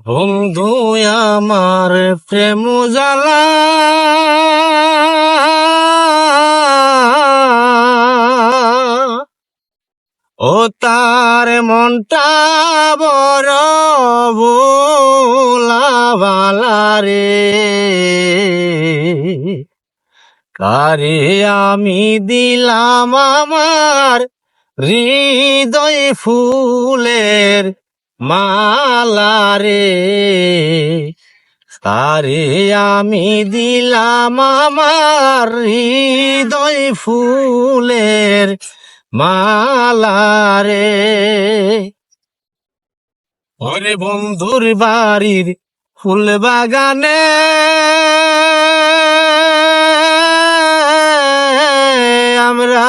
বন্ধু আমার প্রেম জ্বালা ও তার মনটা বড় ভোলাবালা রে, কারে আমি দিলাম আমার হৃদয় ফুলের মালা রে, তারে আমি দিলাম আমার হৃদয় ফুলের মালা রে। ওরে বন্ধুর বাড়ির ফুল বাগানে আমরা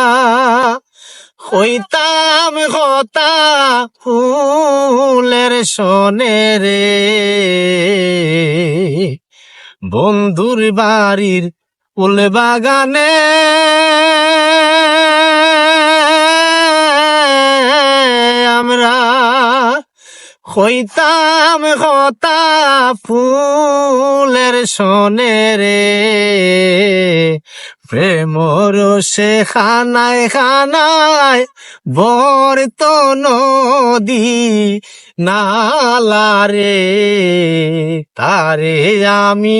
হইতাম কথা ফুলের সনে রে, বন্ধুর বাড়ির ফুল বাগানে আমরা হইতাম কথা ফুলের সনে রে, প্রেম রসে খানায় খানায় বর্ত নদী নালা রে, তারে আমি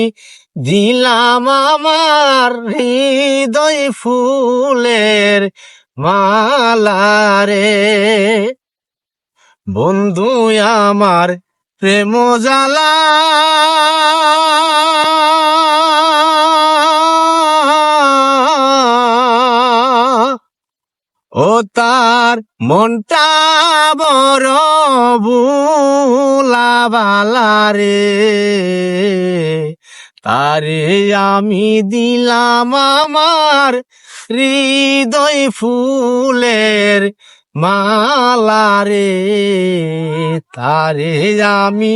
দিলাম আমার হৃদয় ফুলের মালা রে। বন্ধু আমার প্রেম জ্বালা ও তার মনটা বড় ভোলাবালা রে, তারে আমি দিলাম আমার হৃদয় ফুলের মালা রে, তারে আমি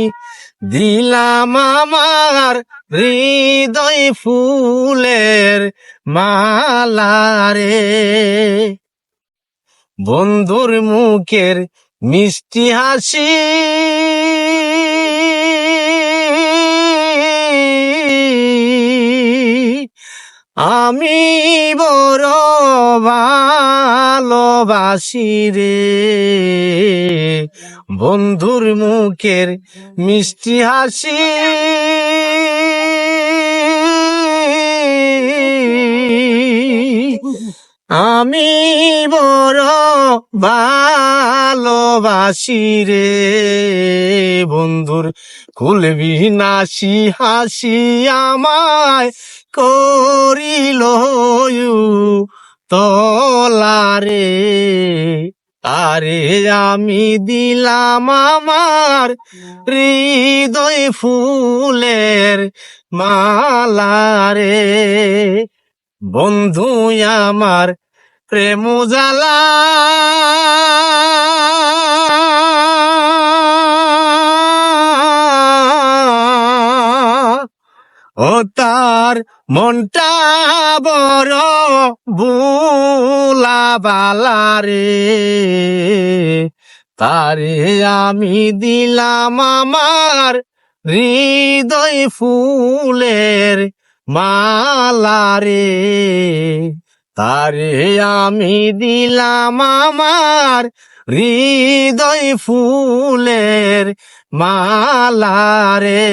দিলাম আমার হৃদয় ফুলের মালা রে। বন্ধুর মুখের মিষ্টি হাসি আমি বড় ভালোবাসি রে, বন্ধুর মুখের মিষ্টি হাসি আমি বড় ভালোবাসি রে, বন্ধুর কুলবি নাসি হাসি আমায় করিল তলারে, আরে আমি দিলাম আমার হৃদয় ফুলের মালা রে, বন্ধু আমার প্রেম জ্বালা ও তার মনটা বড় ভোলাবালা রে, তারে আমি দিলাম আমার হৃদয় ফুলের মালা রে, তারে আমি দিলাম আমার হৃদয় ফুলের মালা রে।